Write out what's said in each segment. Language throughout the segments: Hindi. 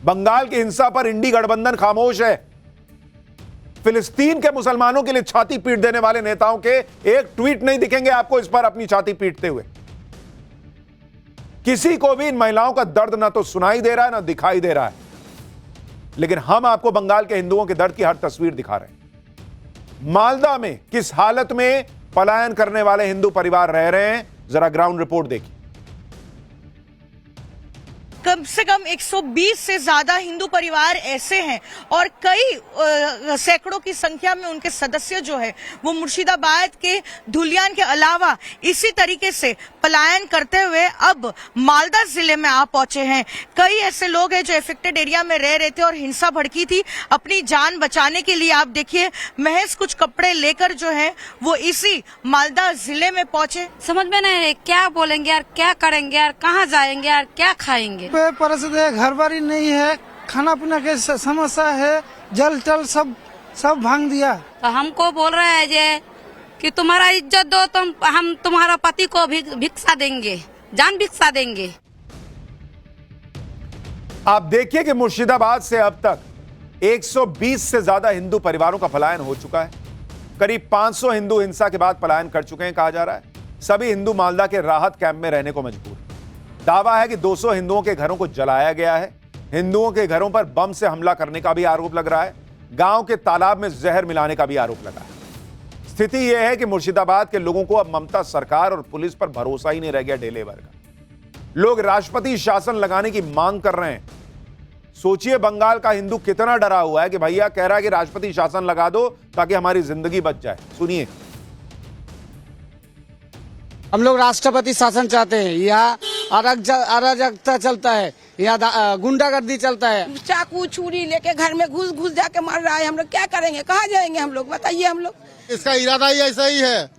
बंगाल की हिंसा पर इंडी गठबंधन खामोश है। फिलिस्तीन के मुसलमानों के लिए छाती पीट देने वाले नेताओं के एक ट्वीट नहीं दिखेंगे आपको इस पर अपनी छाती पीटते हुए। किसी को भी इन महिलाओं का दर्द ना तो सुनाई दे रहा है ना दिखाई दे रहा है, लेकिन हम आपको बंगाल के हिंदुओं के दर्द की हर तस्वीर दिखा रहे हैं। मालदा में किस हालत में पलायन करने वाले हिंदू परिवार रह रहे हैं, जरा ग्राउंड रिपोर्ट देखिए। कम से कम 120 से ज्यादा हिंदू परिवार ऐसे हैं और कई सैकड़ों की संख्या में उनके सदस्य जो है वो मुर्शिदाबाद के धुलियान के अलावा इसी तरीके से पलायन करते हुए अब मालदा जिले में आ पहुंचे हैं। कई ऐसे लोग हैं जो इफेक्टेड एरिया में रह रहे थे और हिंसा भड़की थी, अपनी जान बचाने के लिए आप देखिए महज कुछ कपड़े लेकर जो है वो इसी मालदा जिले में पहुंचे। समझ में नहीं क्या बोलेंगे यार, क्या करेंगे यार, कहाँ जाएंगे यार, क्या खाएंगे। परिस्थिति है, घर बारी नहीं है, खाना पीना के समस्या है, जल टल सब भांग दिया। तो हमको बोल रहे हैं जे कि तुम्हारा इज्जत दो, हम तुम्हारा पति को भिक्षा देंगे, जान भिक्षा देंगे। आप देखिए कि मुर्शिदाबाद से अब तक 120 से ज्यादा हिंदू परिवारों का पलायन हो चुका है। करीब 500 हिंदू हिंसा के बाद पलायन कर चुके हैं कहा जा रहा है। सभी हिंदू मालदा के राहत कैंप में रहने को मजबूर हैं। दावा है कि 200 हिंदुओं के घरों को जलाया गया है। हिंदुओं के घरों पर बम से हमला करने का भी आरोप लग रहा है। गांव के तालाब में जहर मिलाने का भी आरोप लगा है। स्थिति यह है कि मुर्शिदाबाद के लोगों को अब ममता सरकार और पुलिस पर भरोसा ही नहीं रह गया ढेले भर का। लोग राष्ट्रपति शासन लगाने की मांग कर रहे हैं। सोचिए बंगाल का हिंदू कितना डरा हुआ है कि भैया कह रहा है कि राष्ट्रपति शासन लगा दो ताकि हमारी जिंदगी बच जाए। सुनिए। हम लोग राष्ट्रपति शासन चाहते हैं। यहाँ अराजकता चलता है, यहाँ गुंडागर्दी चलता है। चाकू छुरी लेके घर में घुस जाके मार रहा है। हम लोग क्या करेंगे, कहाँ जाएंगे हम लोग, बताइए। हम लोग इसका इरादा ही ऐसा ही है,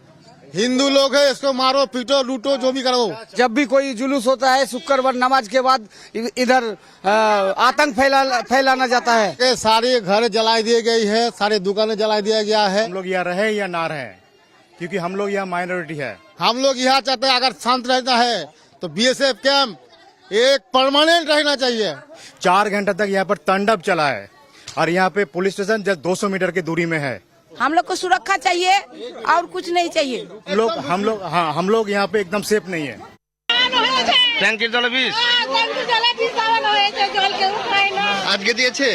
हिंदू लोग है, इसको मारो पीटो लूटो जो भी करो। जब भी कोई जुलूस होता है शुक्रवार नमाज के बाद इधर आतंक फैलाना जाता है। सारे घर जला दिए गई है, सारे दुकानें जला दिया गया है। हम लोग यहाँ रहे या ना रहे, क्योंकि हम लोग यहाँ माइनॉरिटी है। हम लोग यहाँ चाहते हैं अगर शांत रहना है तो बीएसएफ कैंप एक परमानेंट रहना चाहिए। 4 घंटे तक यहाँ पर तांडव चला है और यहाँ पे पुलिस स्टेशन जस्ट 200 मीटर की दूरी में है। हम लोग को सुरक्षा चाहिए और कुछ नहीं चाहिए। हम लोग यहाँ पे एकदम सेफ नहीं है। ট্যাঙ্কির জলে বিষ আজকে দিয়েছে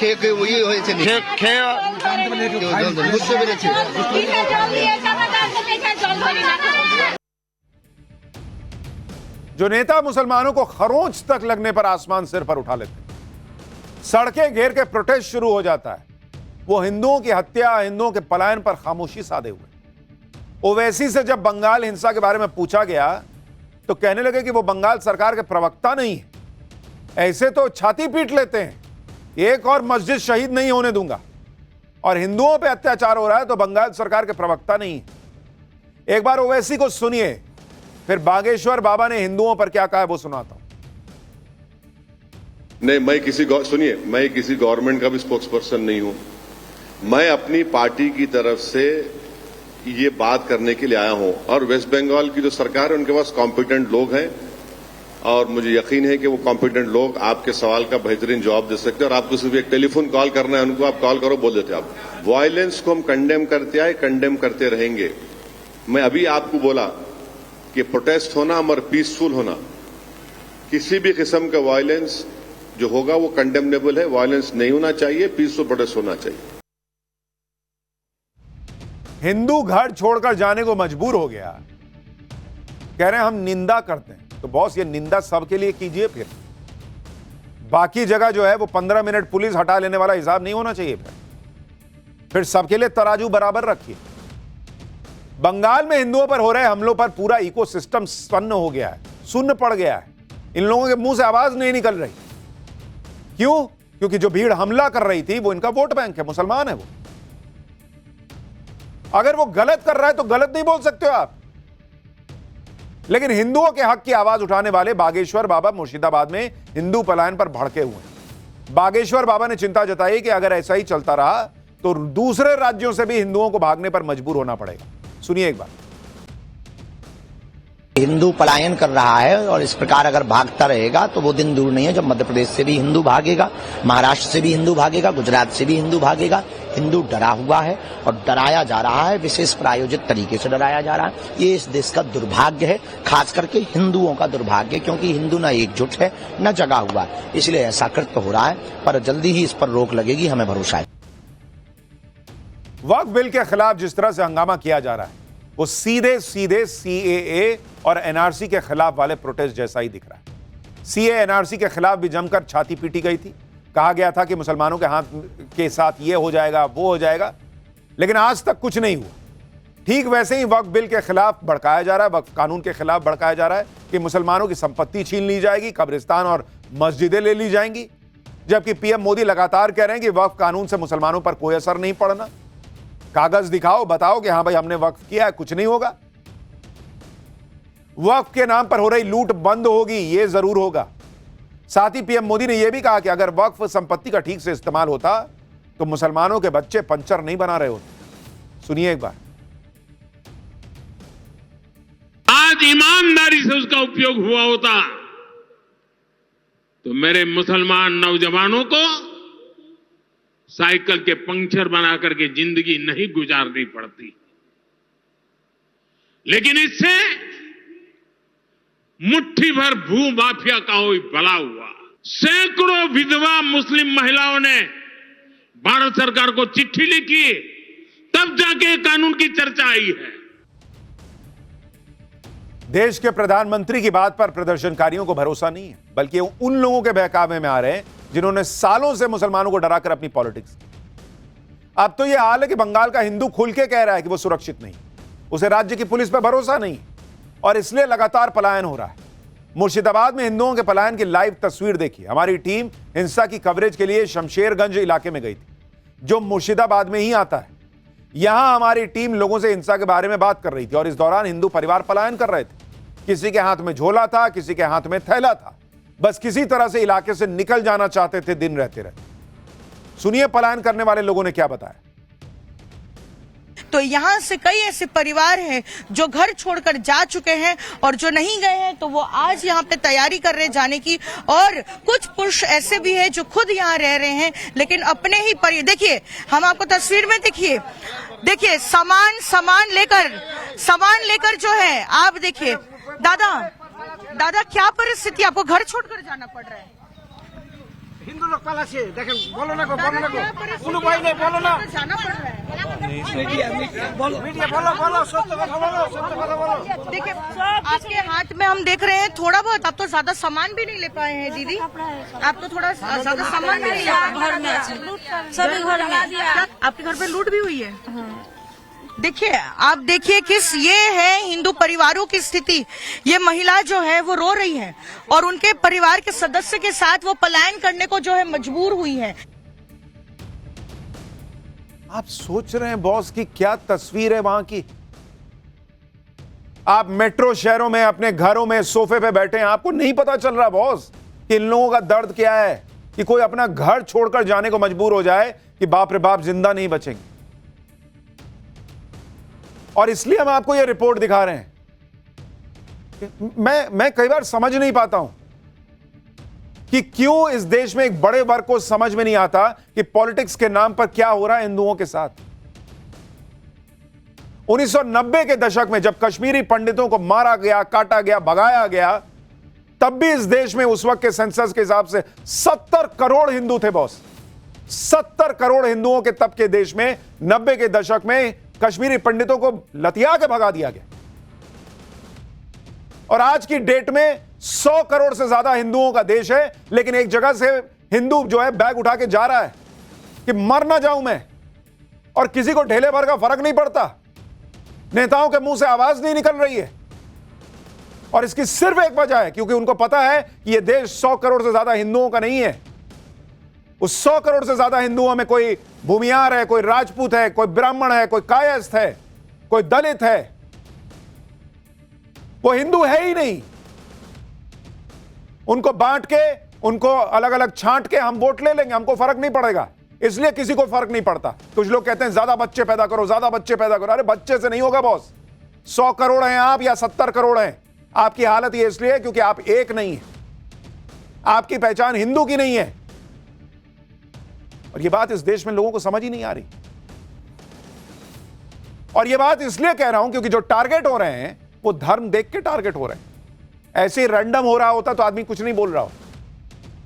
খেয়ে ওই হয়েছে বুঝতে পেরেছে। जो नेता मुसलमानों को खरोंच तक लगने पर आसमान सिर पर उठा लेते हैं, सड़कें घेर के प्रोटेस्ट शुरू हो जाता है, वो हिंदुओं की हत्या, हिंदुओं के पलायन पर खामोशी साधे हुए। ओवैसी से जब बंगाल हिंसा के बारे में पूछा गया तो कहने लगे कि वो बंगाल सरकार के प्रवक्ता नहीं है। ऐसे तो छाती पीट लेते हैं, एक और मस्जिद शहीद नहीं होने दूंगा, और हिंदुओं पे अत्याचार हो रहा है तो बंगाल सरकार के प्रवक्ता नहीं है। एक बार ओवैसी को सुनिए, फिर बागेश्वर बाबा ने हिंदुओं पर क्या कहा है वो सुनाता हूं। नहीं, मैं किसी गवर्नमेंट का भी स्पोक्स पर्सन नहीं हूं। मैं अपनी पार्टी की तरफ से ये बात करने के लिए आया हूं, और वेस्ट बंगाल की जो सरकार है उनके पास कॉम्पिटेंट लोग हैं और मुझे यकीन है कि वो कॉम्पिटेंट लोग आपके सवाल का बेहतरीन जवाब दे सकते हैं। और आपको सिर्फ एक टेलीफोन कॉल करना है उनको, आप कॉल करो, बोल देते आप। वायलेंस को हम कंडेम करते आए, कंडेम करते रहेंगे। मैं अभी आपको बोला कि प्रोटेस्ट होना और पीसफुल होना, किसी भी किस्म का वायलेंस जो होगा वो कंडेमनेबल है। वायलेंस नहीं होना चाहिए, पीसफुल प्रोटेस्ट होना चाहिए। हिंदू घर छोड़कर जाने को मजबूर हो गया, कह रहे हैं हम निंदा करते हैं। तो बॉस ये निंदा सबके लिए कीजिए, बाकी जगह जो है वो 15 मिनट पुलिस हटा लेने वाला हिसाब नहीं होना चाहिए। फिर सबके लिए तराजू बराबर रखिए। बंगाल में हिंदुओं पर हो रहे हमलों पर पूरा इकोसिस्टम सन्न हो गया है, सुन्न पड़ गया है। इन लोगों के मुंह से आवाज नहीं निकल रही। क्यों? क्योंकि जो भीड़ हमला कर रही थी वो इनका वोट बैंक है, मुसलमान है वो। अगर वो गलत कर रहा है तो गलत नहीं बोल सकते हो आप, लेकिन हिंदुओं के हक की आवाज उठाने वाले बागेश्वर बाबा मुर्शिदाबाद में हिंदू पलायन पर भड़के हुए हैं। बागेश्वर बाबा ने चिंता जताई कि अगर ऐसा ही चलता रहा तो दूसरे राज्यों से भी हिंदुओं को भागने पर मजबूर होना पड़ेगा। सुनिए एक बार। हिंदू पलायन कर रहा है और इस प्रकार अगर भागता रहेगा तो वो दिन दूर नहीं है जब मध्य प्रदेश से भी हिंदू भागेगा, महाराष्ट्र से भी हिंदू भागेगा, गुजरात से भी हिंदू भागेगा। हिंदू डरा हुआ है और डराया जा रहा है, विशेष प्रायोजित तरीके से डराया जा रहा है। ये इस देश का दुर्भाग्य है, खास करके हिंदुओं का दुर्भाग्य, क्योंकि हिंदू न एकजुट है न जगा हुआ है, इसलिए ऐसा कृत्य हो रहा है। पर जल्दी ही इस पर रोक लगेगी, हमें भरोसा है। वक्फ बिल के खिलाफ जिस तरह से हंगामा किया जा रहा है वो सीधे सीधे सीएए और एनआरसी के खिलाफ वाले प्रोटेस्ट जैसा ही दिख रहा है। सीएए एनआरसी के खिलाफ भी जमकर छाती पीटी गई थी, कहा गया था कि मुसलमानों के हाथ के साथ ये हो जाएगा वो हो जाएगा, लेकिन आज तक कुछ नहीं हुआ। ठीक वैसे ही वक्फ बिल के खिलाफ भड़काया जा रहा है, वक्फ कानून के खिलाफ भड़काया जा रहा है कि मुसलमानों की संपत्ति छीन ली जाएगी, कब्रिस्तान और मस्जिदें ले ली जाएंगी, जबकि पीएम मोदी लगातार कह रहे हैं कि वक्फ कानून से मुसलमानों पर कोई असर नहीं पड़ना। कागज दिखाओ, बताओ कि हां भाई हमने वक्फ किया है, कुछ नहीं होगा। वक्फ के नाम पर हो रही लूट बंद होगी, यह जरूर होगा। साथ ही पीएम मोदी ने यह भी कहा कि अगर वक्फ संपत्ति का ठीक से इस्तेमाल होता तो मुसलमानों के बच्चे पंचर नहीं बना रहे होते। सुनिए एक बार। आज ईमानदारी से उसका उपयोग हुआ होता तो मेरे मुसलमान नौजवानों को साइकिल के पंक्चर बना करके जिंदगी नहीं गुजारनी पड़ती। लेकिन इससे मुट्ठी भर भू माफिया का कोई भला हुआ। सैकड़ों विधवा मुस्लिम महिलाओं ने भारत सरकार को चिट्ठी लिखी, तब जाके कानून की चर्चा आई है। देश के प्रधानमंत्री की बात पर प्रदर्शनकारियों को भरोसा नहीं है, बल्कि उन लोगों के बहकावे में आ रहे हैं जिन्होंने सालों से मुसलमानों को डराकर अपनी पॉलिटिक्स की। अब तो यह हाल है कि बंगाल का हिंदू खुल के कह रहा है कि वो सुरक्षित नहीं, उसे राज्य की पुलिस पर भरोसा नहीं और इसलिए लगातार पलायन हो रहा है। मुर्शिदाबाद में हिंदुओं के पलायन की लाइव तस्वीर देखिए। हमारी टीम हिंसा की कवरेज के लिए शमशेरगंज इलाके में गई थी, जो मुर्शिदाबाद में ही आता है। यहां हमारी टीम लोगों से हिंसा के बारे में बात कर रही थी और इस दौरान हिंदू परिवार पलायन कर रहे थे। किसी के हाथ में झोला था, किसी के हाथ में थैला था, बस किसी तरह से इलाके से निकल जाना चाहते थे दिन रहते रहते। सुनिए पलायन करने वाले लोगों ने क्या बताया। तो यहाँ से कई ऐसे परिवार हैं जो घर छोड़कर जा चुके हैं और जो नहीं गए हैं तो वो आज यहाँ पे तैयारी कर रहे हैं जाने की। और कुछ पुरुष ऐसे भी हैं जो खुद यहाँ रह रहे हैं लेकिन अपने ही देखिए, हम आपको तस्वीर में देखिए सामान लेकर जो है आप देखिए। दादा क्या परिस्थिति, आपको घर छोड़कर जाना पड़ रहा है? हिंदू लोग पालाचे देखें, बोलो ना बोलो ना जाना पड़ रहा है। देखिए आपके हाथ में हम देख रहे हैं थोड़ा बहुत, आप तो ज्यादा सामान भी नहीं ले पाए हैं दीदी, आप तो थोड़ा ज्यादा सामान भी नहीं ले पाए। घर में सभी घर में आपके घर पे लूट भी हुई है। देखिए आप देखिए ये है हिंदू परिवारों की स्थिति। ये महिला जो है वो रो रही है और उनके परिवार के सदस्य के साथ वो पलायन करने को जो है मजबूर हुई है। आप सोच रहे हैं बॉस की क्या तस्वीर है वहां की। आप मेट्रो शहरों में अपने घरों में सोफे पे बैठे हैं, आपको नहीं पता चल रहा बॉस कि इन लोगों का दर्द क्या है कि कोई अपना घर छोड़कर जाने को मजबूर हो जाए कि बाप रे बाप जिंदा नहीं बचेंगे। और इसलिए हम आपको यह रिपोर्ट दिखा रहे हैं। मैं कई बार समझ नहीं पाता हूं कि क्यों इस देश में एक बड़े वर्ग को समझ में नहीं आता कि पॉलिटिक्स के नाम पर क्या हो रहा है हिंदुओं के साथ। 1990 के दशक में जब कश्मीरी पंडितों को मारा गया, काटा गया, भगाया गया, तब भी इस देश में उस वक्त के सेंसस के हिसाब से 70 करोड़ हिंदू थे बॉस। 70 करोड़ हिंदुओं के तब के देश में 90 के दशक में कश्मीरी पंडितों को लतिया के भगा दिया गया। और आज की डेट में 100 करोड़ से ज्यादा हिंदुओं का देश है, लेकिन एक जगह से हिंदू जो है बैग उठा के जा रहा है कि मर ना जाऊं मैं, और किसी को ढेले भर का फर्क नहीं पड़ता। नेताओं के मुंह से आवाज नहीं निकल रही है और इसकी सिर्फ एक वजह है, क्योंकि उनको पता है कि यह देश 100 करोड़ से ज्यादा हिंदुओं का नहीं है। उस 100 करोड़ से ज्यादा हिंदुओं में कोई भूमियार है, कोई राजपूत है, कोई ब्राह्मण है, कोई कायस्थ है, कोई दलित है, वो हिंदू है ही नहीं। उनको बांट के, उनको अलग अलग छांट के हम वोट ले लेंगे, हमको फर्क नहीं पड़ेगा। इसलिए किसी को फर्क नहीं पड़ता। कुछ लोग कहते हैं ज्यादा बच्चे पैदा करो, ज्यादा बच्चे पैदा करो। अरे बच्चे से नहीं होगा बॉस। 100 करोड़ हैं आप या 70 करोड़ हैं, आपकी हालत यह इसलिए है क्योंकि आप एक नहीं है, आपकी पहचान हिंदू की नहीं है। और यह बात इस देश में लोगों को समझ ही नहीं आ रही। और यह बात इसलिए कह रहा हूं क्योंकि जो टारगेट हो रहे हैं वो धर्म देख के टारगेट हो रहे हैं। ऐसे रैंडम हो रहा होता तो आदमी कुछ नहीं बोल रहा होता।